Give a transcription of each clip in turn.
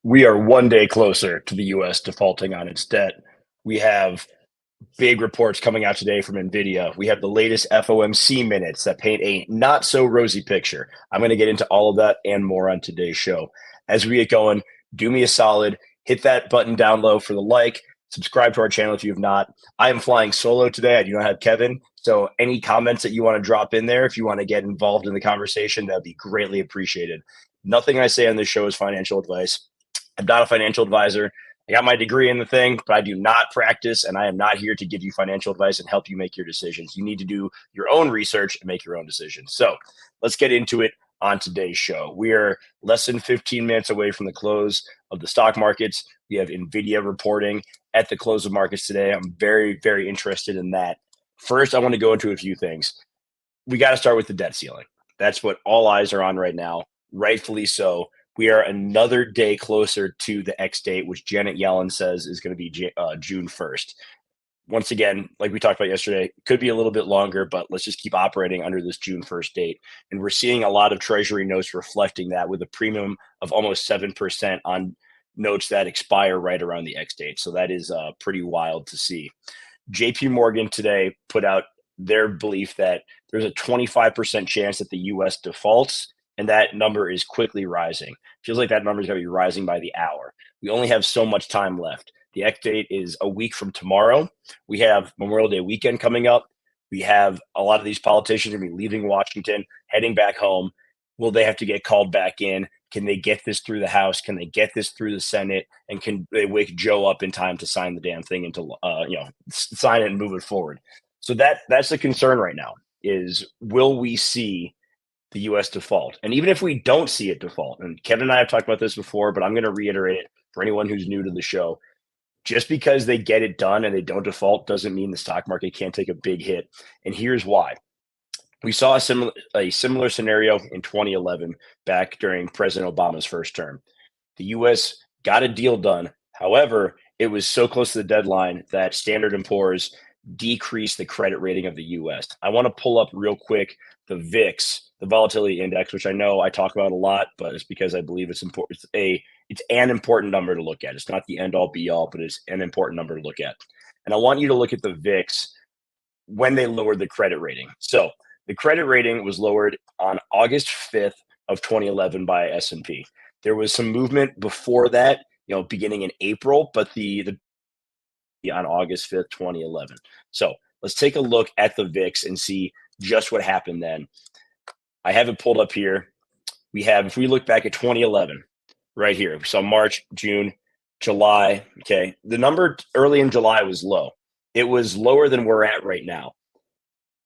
We are one day closer to the US defaulting on its debt. We have big reports coming out today from Nvidia. We have the latest FOMC minutes that paint a not so rosy picture. I'm going to get into all of that and more on today's show. As we get going, do me a solid, hit that button down low for the like, subscribe to our channel if you have not. I am flying solo today. I do not have Kevin. So any comments that you want to drop in there, if you want to get involved in the conversation, that'd be greatly appreciated. Nothing I say on this show is financial advice. I'm not a financial advisor. I got my degree in the thing, but I do not practice, and I am not here to give you financial advice and help you make your decisions. You need to do your own research and make your own decisions. So let's get into it on today's show. We are less than 15 minutes away from the close of the stock markets. We have Nvidia reporting at the close of markets today. I'm very, very interested in that. First, I want to go into a few things. We got to start with the debt ceiling. That's what all eyes are on right now, rightfully so. We are another day closer to the X date, which Janet Yellen says is going to be June 1st. Once again, like we talked about yesterday, could be a little bit longer, but let's just keep operating under this June 1st date. And we're seeing a lot of Treasury notes reflecting that with a premium of almost 7% on notes that expire right around the X date. So that is pretty wild to see. JP Morgan today put out their belief that there's a 25% chance that the US defaults, and that number is quickly rising. Feels like that number is going to be rising by the hour. We only have so much time left. The X date is a week from tomorrow. We have Memorial Day weekend coming up. We have a lot of these politicians going to be leaving Washington, heading back home. Will they have to get called back in? Can they get this through the House? Can they get this through the Senate? And can they wake Joe up in time to sign the damn thing into, sign it and move it forward? So that's the concern right now is will we see the US default? And even if we don't see it default, and Kevin and I have talked about this before, but I'm going to reiterate it for anyone who's new to the show. Just because they get it done and they don't default doesn't mean the stock market can't take a big hit. And here's why. We saw a similar scenario in 2011 back during President Obama's first term. The US got a deal done. However, it was so close to the deadline that Standard & Poor's decreased the credit rating of the US. I want to pull up real quick the VIX, the volatility index, which I know I talk about a lot, but it's because I believe it's important. It's an important number to look at. It's not the end all be all, but it's an important number to look at. And I want you to look at the VIX when they lowered the credit rating. So the credit rating was lowered on August 5th of 2011 by S&P. There was some movement before that, beginning in April, but the on August 5th, 2011. So let's take a look at the VIX and see just what happened then. I have it pulled up here. If we look back at 2011, right here, we saw March, June, July. Okay. The number early in July was low. It was lower than we're at right now.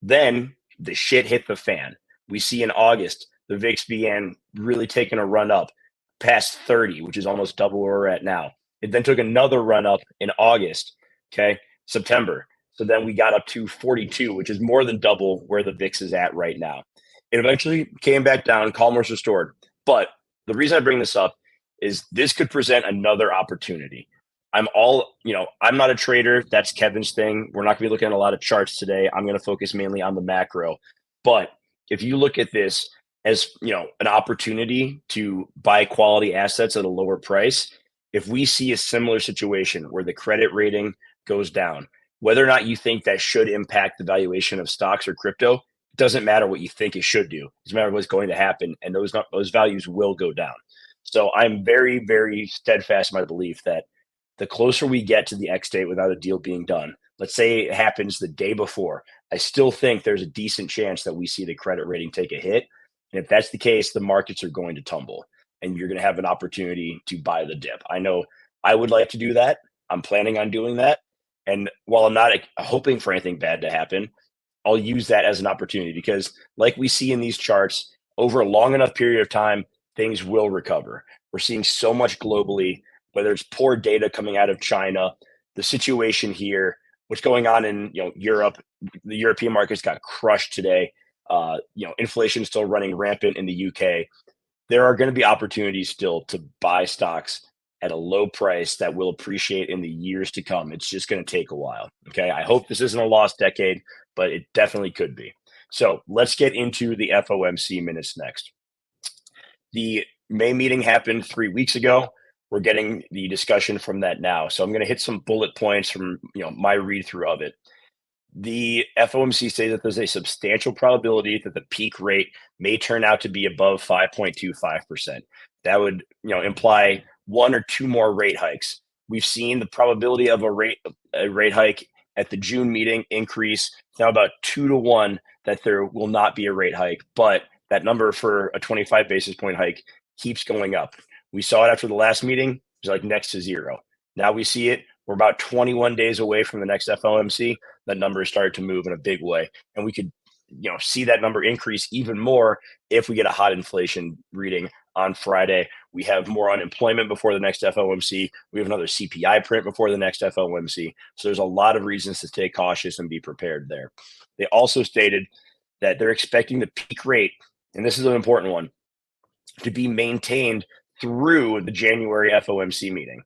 Then the shit hit the fan. We see in August, the VIX began really taking a run up past 30, which is almost double where we're at now. It then took another run up in August, September. So then we got up to 42, which is more than double where the VIX is at right now. It eventually came back down, calm was restored. But the reason I bring this up is this could present another opportunity. I'm not a trader. That's Kevin's thing. We're not going to be looking at a lot of charts today. I'm going to focus mainly on the macro. But if you look at this as, an opportunity to buy quality assets at a lower price, if we see a similar situation where the credit rating goes down, whether or not you think that should impact the valuation of stocks or crypto, it doesn't matter what you think it should do. It doesn't matter what's going to happen, and those values will go down. So I'm very, very steadfast in my belief that the closer we get to the X date without a deal being done, let's say it happens the day before, I still think there's a decent chance that we see the credit rating take a hit. And if that's the case, the markets are going to tumble and you're going to have an opportunity to buy the dip. I know I would like to do that. I'm planning on doing that. And while I'm not hoping for anything bad to happen, I'll use that as an opportunity because like we see in these charts, over a long enough period of time, things will recover. We're seeing so much globally, whether it's poor data coming out of China, the situation here, what's going on in Europe. The European markets got crushed today. Inflation is still running rampant in the UK. There are going to be opportunities still to buy stocks at a low price that will appreciate in the years to come. It's just going to take a while. Okay. I hope this isn't a lost decade, but it definitely could be. So let's get into the FOMC minutes next. The May meeting happened 3 weeks ago. we're getting the discussion from that now. So I'm going to hit some bullet points from my read through of it. The FOMC states that there's a substantial probability that the peak rate may turn out to be above 5.25%. That would, imply one or two more rate hikes. We've seen the probability of a rate hike at the June meeting increase. It's now about 2 to 1 that there will not be a rate hike, but that number for a 25 basis point hike keeps going up. We saw it after the last meeting. It was like next to zero. Now we see it. We're about 21 days away from the next FOMC. That number has started to move in a big way, and we could see that number increase even more if we get a hot inflation reading on Friday. We have more unemployment before the next FOMC. We have another CPI print before the next FOMC. So there's a lot of reasons to stay cautious and be prepared there. They also stated that they're expecting the peak rate, and this is an important one, to be maintained through the January FOMC meeting.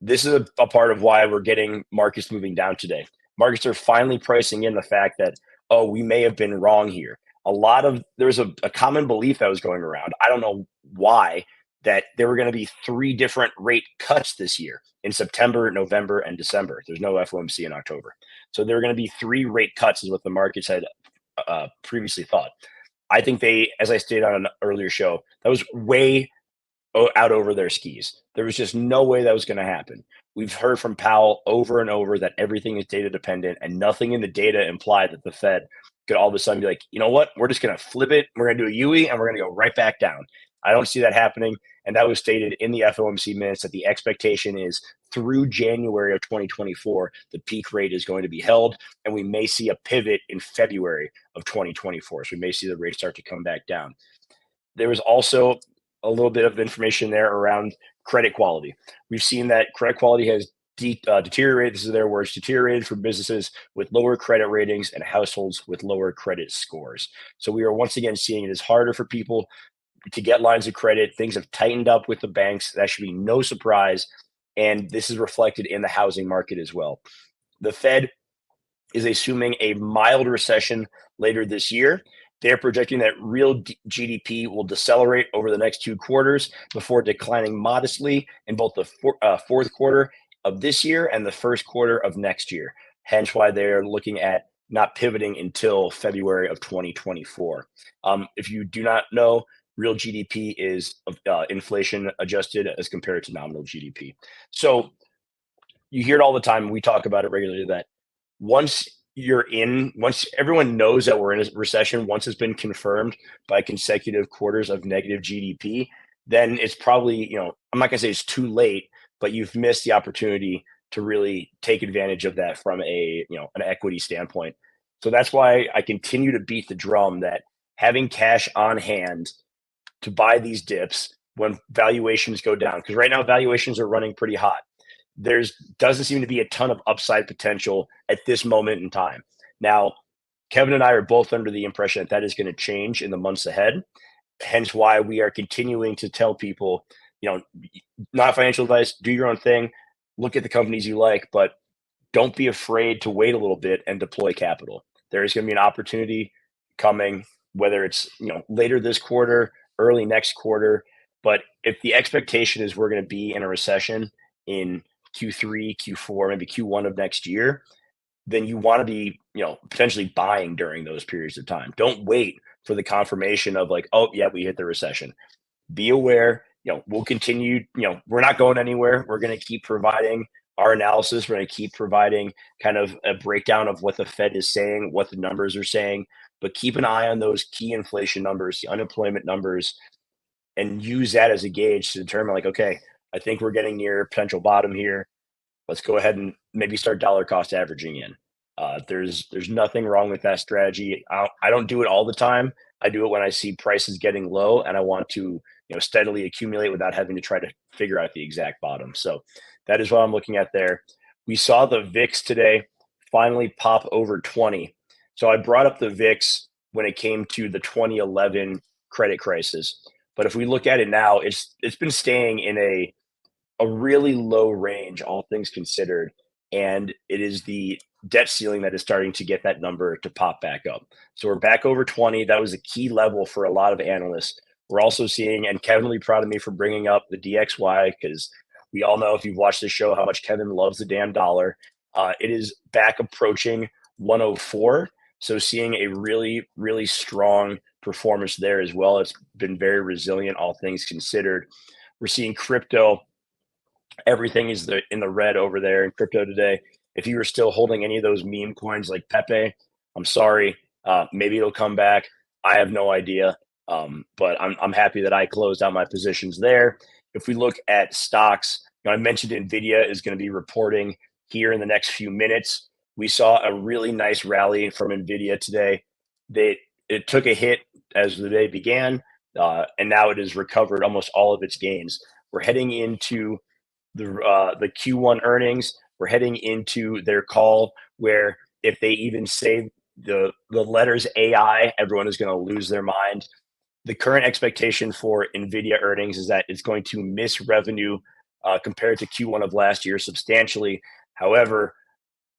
This is a part of why we're getting markets moving down today. Markets are finally pricing in the fact that, oh, we may have been wrong here. There's a common belief that was going around. I don't know why, that there were going to be 3 different rate cuts this year in September, November, and December. There's no FOMC in October. So there are going to be 3 rate cuts is what the markets had previously thought. I think as I stated on an earlier show, that was way out over their skis. There was just no way that was going to happen. We've heard from Powell over and over that everything is data dependent, and nothing in the data implied that the Fed could all of a sudden be like, you know what, we're just going to flip it. We're going to do a UE and we're going to go right back down. I don't see that happening. And that was stated in the FOMC minutes that the expectation is through January of 2024, the peak rate is going to be held, and we may see a pivot in February of 2024. So we may see the rate start to come back down. There was also a little bit of information there around credit quality. We've seen that credit quality has deteriorated. This is their words: deteriorated for businesses with lower credit ratings and households with lower credit scores. So we are once again seeing it is harder for people to get lines of credit. Things have tightened up with the banks. That should be no surprise. And this is reflected in the housing market as well. The Fed is assuming a mild recession later this year. They're projecting that real GDP will decelerate over the next 2 quarters before declining modestly in both the fourth quarter of this year and the first quarter of next year. Hence why they're looking at not pivoting until February of 2024. If you do not know, real GDP is inflation adjusted as compared to nominal GDP. So you hear it all the time. We talk about it regularly that once everyone knows that we're in a recession, once it's been confirmed by consecutive quarters of negative GDP, then it's probably, I'm not going to say it's too late, but you've missed the opportunity to really take advantage of that from an equity standpoint. So that's why I continue to beat the drum that having cash on hand to buy these dips when valuations go down, because right now valuations are running pretty hot. There doesn't seem to be a ton of upside potential at this moment in time. Now, Kevin and I are both under the impression that is going to change in the months ahead. Hence why we are continuing to tell people, not financial advice, do your own thing, look at the companies you like, but don't be afraid to wait a little bit and deploy capital. There is going to be an opportunity coming, whether it's, later this quarter, early next quarter. But if the expectation is we're going to be in a recession in Q3, Q4, maybe Q1 of next year, then you want to be, potentially buying during those periods of time. Don't wait for the confirmation of like, oh yeah, we hit the recession. Be aware, we'll continue, we're not going anywhere. We're going to keep providing our analysis. We're going to keep providing kind of a breakdown of what the Fed is saying, what the numbers are saying, but keep an eye on those key inflation numbers, the unemployment numbers, and use that as a gauge to determine like, okay, I think we're getting near a potential bottom here. Let's go ahead and maybe start dollar cost averaging in. There's nothing wrong with that strategy. I don't do it all the time. I do it when I see prices getting low and I want to steadily accumulate without having to try to figure out the exact bottom. So that is what I'm looking at there. We saw the VIX today finally pop over 20. So I brought up the VIX when it came to the 2011 credit crisis. But if we look at it now, it's been staying in a really low range, all things considered. And it is the debt ceiling that is starting to get that number to pop back up. So we're back over 20. That was a key level for a lot of analysts We're also seeing, and Kevin will be proud of me for bringing up the DXY, because we all know, if you've watched the show, how much Kevin loves the damn dollar. It is back approaching 104. So seeing a really, really strong performance there as well. It's been very resilient, all things considered. We're seeing crypto. Everything is in the red over there in crypto today. If you were still holding any of those meme coins like Pepe, I'm sorry. Maybe it'll come back. I have no idea. But I'm happy that I closed out my positions there. If we look at stocks, I mentioned Nvidia is going to be reporting here in the next few minutes. We saw a really nice rally from Nvidia today. It took a hit as the day began, and now it has recovered almost all of its gains. We're heading into the Q1 earnings. We're heading into their call where, if they even say the letters AI, everyone is going to lose their mind. The current expectation for Nvidia earnings is that it's going to miss revenue compared to Q1 of last year substantially. However,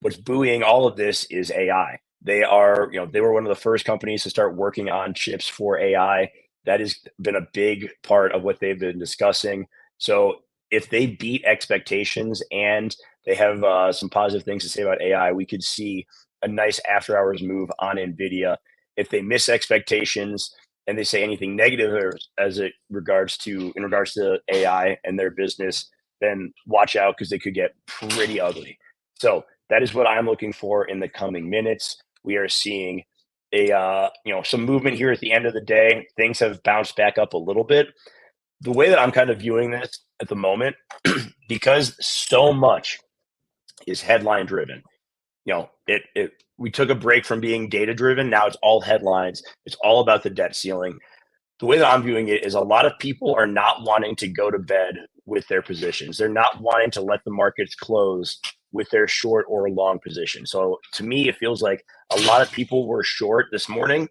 what's buoying all of this is AI. They were one of the first companies to start working on chips for AI. That has been a big part of what they've been discussing. So if they beat expectations and they have some positive things to say about AI, we could see a nice after hours move on Nvidia. If they miss expectations and they say anything negative in regards to AI and their business, then watch out, because they could get pretty ugly. So that is what I'm looking for in the coming minutes. We are seeing some movement here at the end of the day. Things have bounced back up a little bit. The way that I'm kind of viewing this at the moment, because so much is headline driven. We took a break from being data driven. Now it's all headlines. It's all about the debt ceiling. The way that I'm viewing it is, a lot of people are not wanting to go to bed with their positions. They're not wanting to let the markets close with their short or long position. So to me, it feels like a lot of people were short this morning.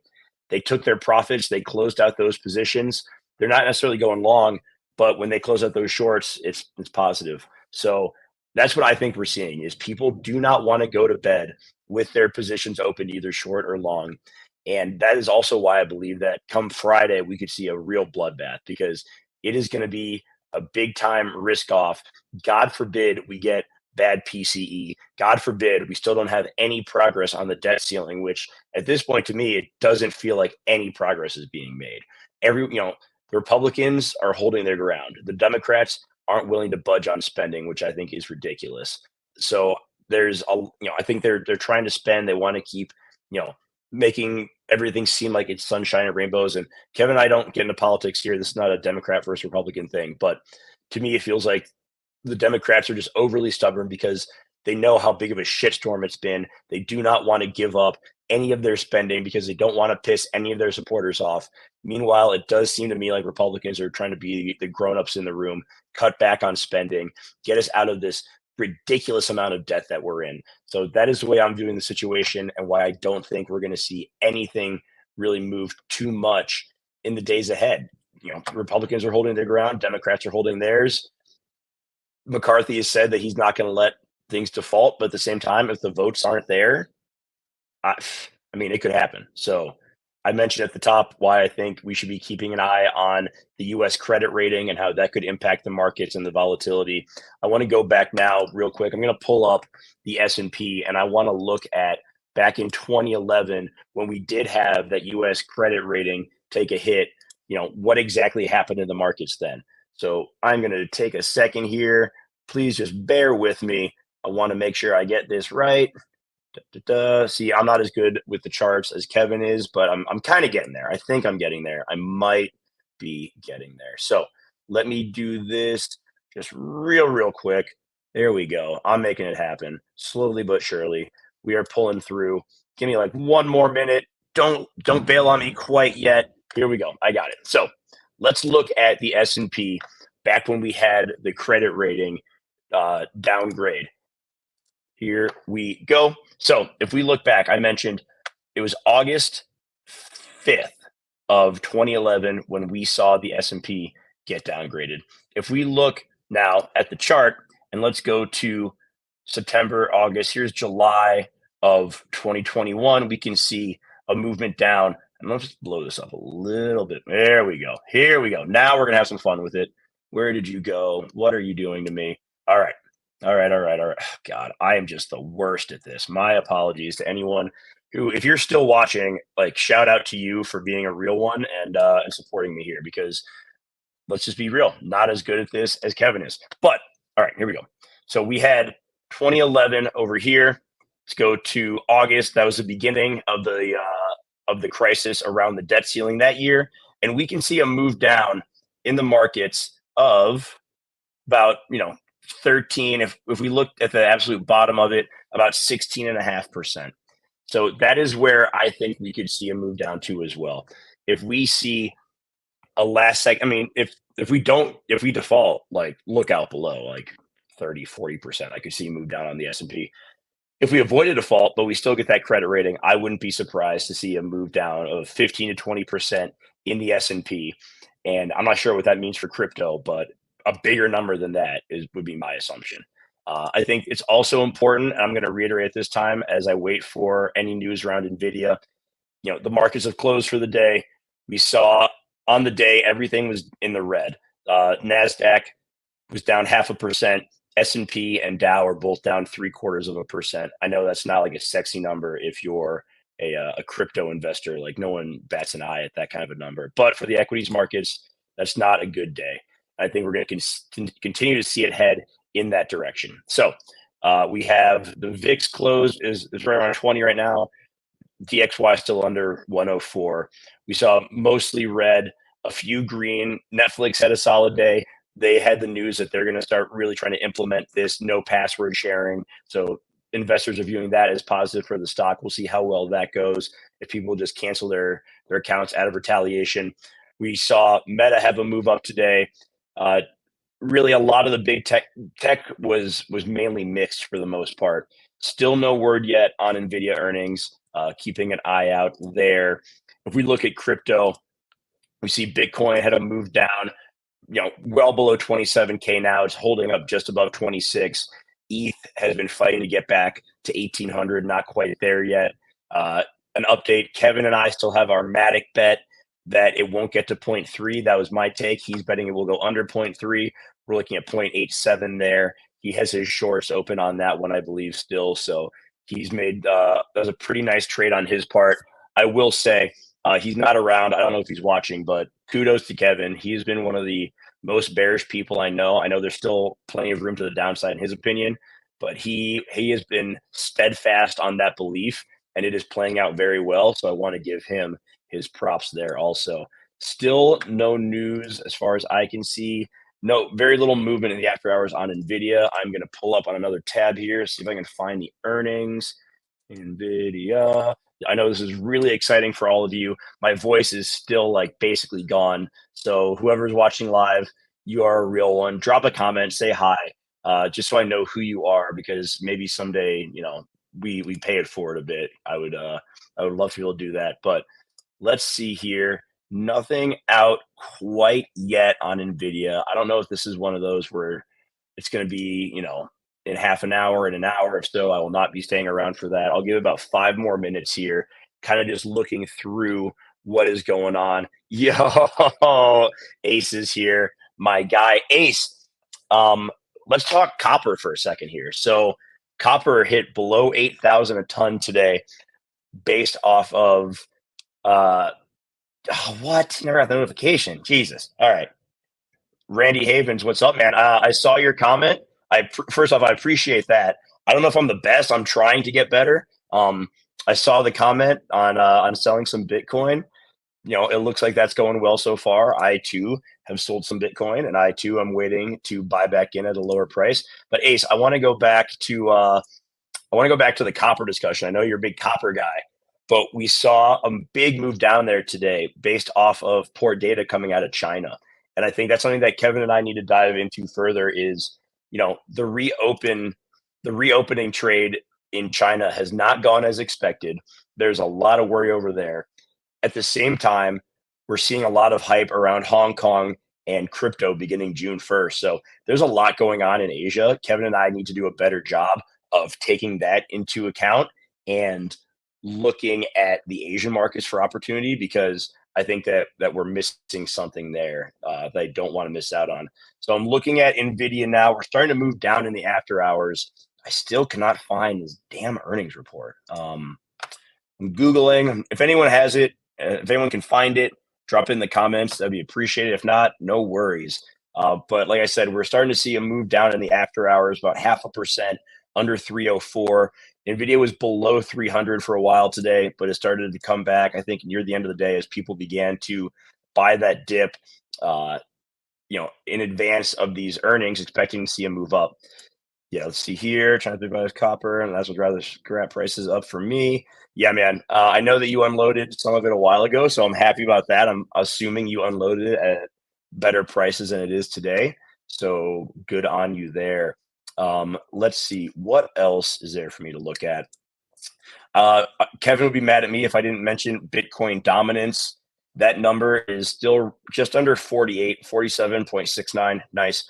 They took their profits. They closed out those positions. They're not necessarily going long, but when they close out those shorts, it's positive. So that's what I think we're seeing, is people do not want to go to bed with their positions open, either short or long. And that is also why I believe that come Friday, we could see a real bloodbath, because it is going to be a big time risk off. God forbid we get bad PCE. God forbid we still don't have any progress on the debt ceiling, which at this point, to me, it doesn't feel like any progress is being made. The Republicans are holding their ground. The Democrats aren't willing to budge on spending, which I think is ridiculous. So I think they're trying to spend. They want to keep, making everything seem like it's sunshine and rainbows. And Kevin and I don't get into politics here. This is not a Democrat versus Republican thing, but to me, it feels like the Democrats are just overly stubborn, because they know how big of a shitstorm it's been. They do not want to give up any of their spending, because they don't want to piss any of their supporters off. Meanwhile, it does seem to me like Republicans are trying to be the grown-ups in the room, cut back on spending, get us out of this ridiculous amount of debt that we're in. So that is the way I'm viewing the situation, and why I don't think we're going to see anything really move too much in the days ahead. Republicans are holding their ground, Democrats are holding theirs. McCarthy has said that he's not going to let things default, but at the same time, if the votes aren't there, I mean, it could happen. So I mentioned at the top why I think we should be keeping an eye on the U.S. credit rating and how that could impact the markets and the volatility. I want to go back now real quick. I'm going to pull up the S&P, and I want to look at back in 2011, when we did have that U.S. credit rating take a hit. What exactly happened in the markets then? So I'm going to take a second here. Please just bear with me. I want to make sure I get this right. See, I'm not as good with the charts as Kevin is, but I'm kind of getting there. I think I'm getting there. I might be getting there. So let me do this just real quick. There we go. I'm making it happen slowly but surely. We are pulling through. Give me like one more minute. Don't bail on me quite yet. Here we go. I got it. So let's look at the S&P back when we had the credit rating downgrade. Here we go. So if we look back, I mentioned it was August 5th of 2011 when we saw the S&P get downgraded. If we look now at the chart, and let's go to September, August, here's July of 2021, we can see a movement down And let's just blow this up a little bit. There we go. Here we go. Now we're gonna have some fun with it. Where did you go? What are you doing to me? All right. All right. All right. All right. God, I am just the worst at this. My apologies to anyone who, if you're still watching, like shout out to you for being a real one and supporting me here because let's just be real, not as good at this as Kevin is. But all right, here we go. So we had 2011 over here. Let's go to August. That was the beginning of the crisis around the debt ceiling that year, and we can see a move down in the markets of about 13. If we look at the absolute bottom of it, about 16.5%. So that is where I think we could see a move down to as well. If we see a last second, I mean, if we default, like look out below, like 30-40%, I could see move down on the S&P. If we avoid a default, but we still get that credit rating, I wouldn't be surprised to see a move down of 15 to 20% in the S&P. And I'm not sure what that means for crypto, but a bigger number than that would be my assumption. I think it's also important, and I'm going to reiterate this time as I wait for any news around Nvidia. The markets have closed for the day. We saw on the day everything was in the red. Nasdaq was down 0.5%. S&P and Dow are both down 0.75%. I know that's not like a sexy number if you're a crypto investor. Like no one bats an eye at that kind of a number. But for the equities markets, that's not a good day. I think we're going to continue to see it head in that direction. So we have the VIX closed is right around 20 right now. DXY still under 104. We saw mostly red, a few green. Netflix had a solid day. They had the news that they're going to start really trying to implement this no password sharing. So investors are viewing that as positive for the stock. We'll see how well that goes. If people just cancel their accounts out of retaliation. We saw Meta have a move up today. Really, a lot of the big tech was mainly mixed for the most part. Still no word yet on Nvidia earnings. Keeping an eye out there. If we look at crypto, we see Bitcoin had a move down, well below 27K now. It's holding up just above 26. ETH has been fighting to get back to 1,800, not quite there yet. An update, Kevin and I still have our Matic bet that it won't get to 0.3. That was my take. He's betting it will go under 0.3. We're looking at 0.87 there. He has his shorts open on that one, I believe, still. So he's made that was a pretty nice trade on his part. I will say he's not around. I don't know if he's watching, but kudos to Kevin. He's been one of the most bearish people I know. I know there's still plenty of room to the downside in his opinion, but he has been steadfast on that belief, and it is playing out very well. So I want to give him his props there also. Still no news as far as I can see. No, very little movement in the after hours on Nvidia. I'm going to pull up on another tab here, see if I can find the earnings. Nvidia. I know this is really exciting for all of you. My voice is still like basically gone. So whoever's watching live, you are a real one. Drop a comment, say hi, just so I know who you are, because maybe someday, we pay it forward a bit. I would love to be able to do that. But let's see here. Nothing out quite yet on Nvidia. I don't know if this is one of those where it's going to be, in half an hour, in an hour. If so, I will not be staying around for that. I'll give about 5 more minutes here, kind of just looking through what is going on. Yo, Ace is here. My guy, Ace. Let's talk copper for a second here. So copper hit below 8,000 a ton today based off of what? Never got the notification. Jesus. All right. Randy Havens, what's up, man? I saw your comment. First off, I appreciate that. I don't know if I'm the best. I'm trying to get better. I saw the comment on selling some Bitcoin. It looks like that's going well so far. I too have sold some Bitcoin, and I too am waiting to buy back in at a lower price. But Ace, I want to go back to the copper discussion. I know you're a big copper guy, but we saw a big move down there today based off of poor data coming out of China. And I think that's something that Kevin and I need to dive into further is, the reopening trade in China has not gone as expected. There's a lot of worry over there. At the same time, we're seeing a lot of hype around Hong Kong and crypto beginning June 1st. So there's a lot going on in Asia. Kevin and I need to do a better job of taking that into account and looking at the Asian markets for opportunity because I think that we're missing something there that I don't want to miss out on. So I'm looking at Nvidia now. We're starting to move down in the after hours. I still cannot find this damn earnings report. I'm Googling. If anyone has it, if anyone can find it, drop it in the comments. That'd be appreciated. If not, no worries. But like I said, we're starting to see a move down in the after hours, about 0.5%, under 304. Nvidia was below 300 for a while today, but it started to come back, I think, near the end of the day as people began to buy that dip, uh, in advance of these earnings, expecting to see a move up. Yeah, let's see here. Trying to think about copper, and that's what rather scrap prices up for me. Yeah, man. I know that you unloaded some of it a while ago, so I'm happy about that. I'm assuming you unloaded it at better prices than it is today. So good on you there. Let's see. What else is there for me to look at? Kevin would be mad at me if I didn't mention Bitcoin dominance. That number is still just under 48, 47.69. Nice.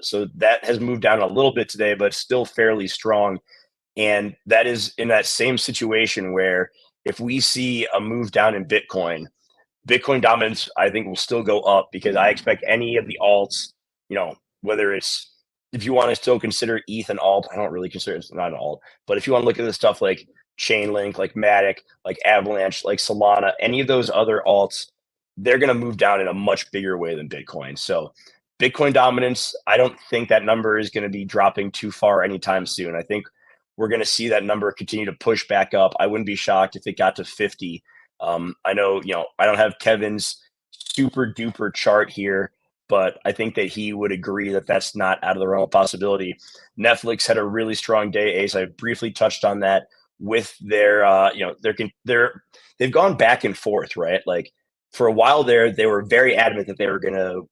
So that has moved down a little bit today, but still fairly strong. And that is in that same situation where if we see a move down in Bitcoin dominance, I think, will still go up because I expect any of the alts, whether it's, if you want to still consider ETH an alt, I don't really consider it's not an alt, but if you want to look at the stuff like Chainlink, like Matic, like Avalanche, like Solana, any of those other alts, they're going to move down in a much bigger way than Bitcoin. So Bitcoin dominance, I don't think that number is going to be dropping too far anytime soon. I think we're going to see that number continue to push back up. I wouldn't be shocked if it got to 50. I know, I don't have Kevin's super duper chart here, but I think that he would agree that that's not out of the realm of possibility. Netflix had a really strong day, Ace. I briefly touched on that with their, they've gone back and forth, right? Like for a while there, they were very adamant that they were going to,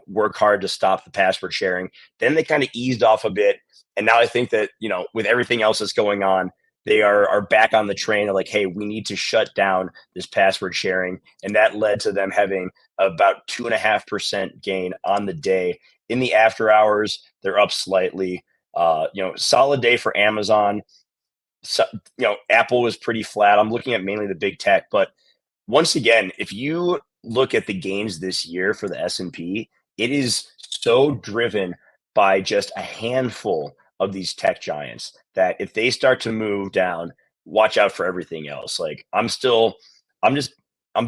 work hard to stop the password sharing. Then they kind of eased off a bit. And now I think that, with everything else that's going on, they are back on the train of like, hey, we need to shut down this password sharing. And that led to them having about 2.5% gain on the day. In the after hours, they're up slightly. Solid day for Amazon. So, Apple was pretty flat. I'm looking at mainly the big tech, but once again, if you look at the gains this year for the S&P, it is so driven by just a handful of these tech giants that if they start to move down, watch out for everything else. Like I'm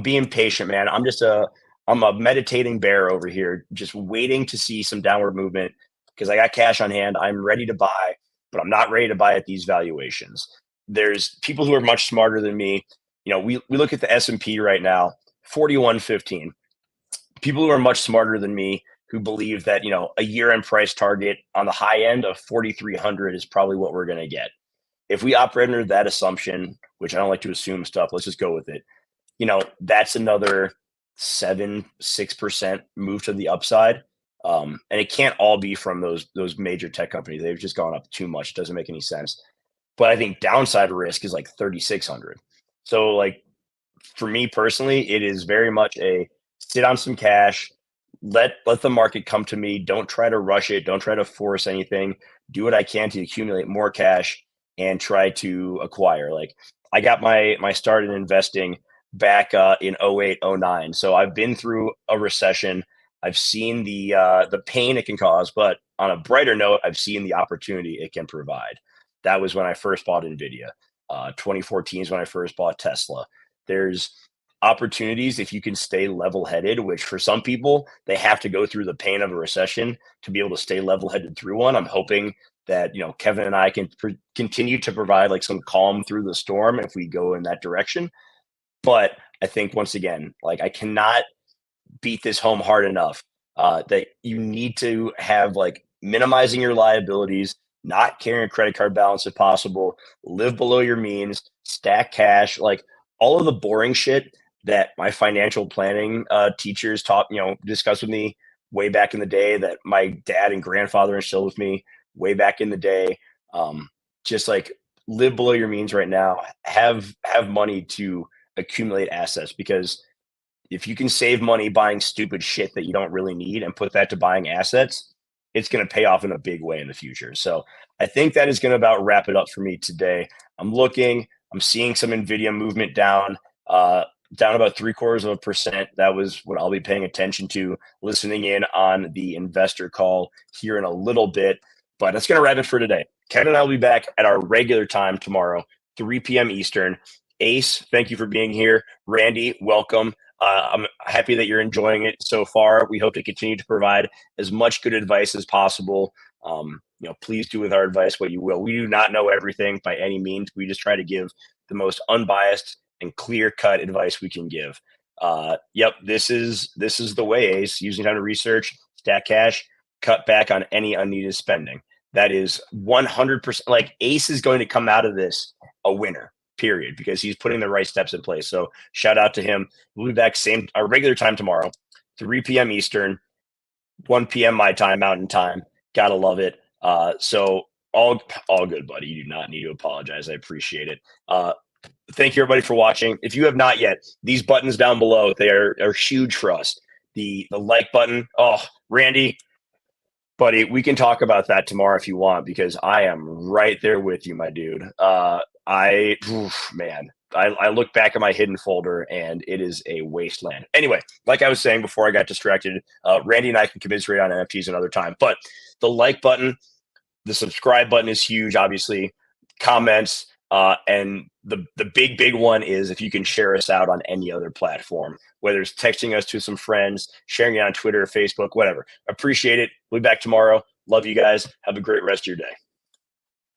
being patient, man. I'm a meditating bear over here, just waiting to see some downward movement because I got cash on hand. I'm ready to buy, but I'm not ready to buy at these valuations. There's people who are much smarter than me. We look at the S&P right now, 4115. People who are much smarter than me who believe that, a year-end price target on the high end of 4,300 is probably what we're going to get. If we operate under that assumption, which I don't like to assume stuff, let's just go with it. That's another 6% move to the upside. And it can't all be from those major tech companies. They've just gone up too much. It doesn't make any sense. But I think downside risk is like 3,600. So like for me personally, it is very much a sit on some cash, let the market come to me. Don't try to rush it. Don't try to force anything. Do what I can to accumulate more cash and try to acquire. Like I got my start in investing back in 08, 09. So I've been through a recession. I've seen the pain it can cause, but on a brighter note, I've seen the opportunity it can provide. That was when I first bought Nvidia. 2014 is when I first bought Tesla. There's opportunities if you can stay level-headed, which for some people, they have to go through the pain of a recession to be able to stay level-headed through one. I'm hoping that, Kevin and I can continue to provide like some calm through the storm if we go in that direction. But I think once again, like I cannot beat this home hard enough that you need to have like minimizing your liabilities, not carrying a credit card balance if possible, live below your means, stack cash, like all of the boring shit that my financial planning teachers taught, discussed with me way back in the day that my dad and grandfather instilled with me way back in the day. Just like live below your means right now, have money to accumulate assets because if you can save money buying stupid shit that you don't really need and put that to buying assets, it's going to pay off in a big way in the future. So I think that is going to about wrap it up for me today. I'm looking. I'm seeing some Nvidia movement down, down about 0.75%. That was what I'll be paying attention to, listening in on the investor call here in a little bit. But that's going to wrap it for today. Kevin and I will be back at our regular time tomorrow, 3 p.m. Eastern. Ace, thank you for being here. Randy, welcome. I'm happy that you're enjoying it so far. We hope to continue to provide as much good advice as possible. Please do with our advice what you will. We do not know everything by any means. We just try to give the most unbiased and clear-cut advice we can give. Yep, this is the way, Ace. Using time to research, stack cash, cut back on any unneeded spending. That is 100%. Like, Ace is going to come out of this a winner, period, because he's putting the right steps in place. So shout out to him. We'll be back our regular time tomorrow, 3 p.m. Eastern, 1 p.m. my time, Mountain Time. Gotta love it. So all good, buddy. You do not need to apologize. I appreciate it. Thank you, everybody, for watching. If you have not yet, these buttons down below, they are huge for us. The like button. Oh, Randy, buddy, we can talk about that tomorrow if you want, because I am right there with you, my dude. I look back at my hidden folder and it is a wasteland. Anyway, like I was saying before I got distracted, Randy and I can commiserate on NFTs another time, but the like button, the subscribe button is huge, obviously, comments, and the big one is if you can share us out on any other platform, whether it's texting us to some friends, sharing it on Twitter, Facebook, whatever. Appreciate it. We'll be back tomorrow. Love you guys. Have a great rest of your day.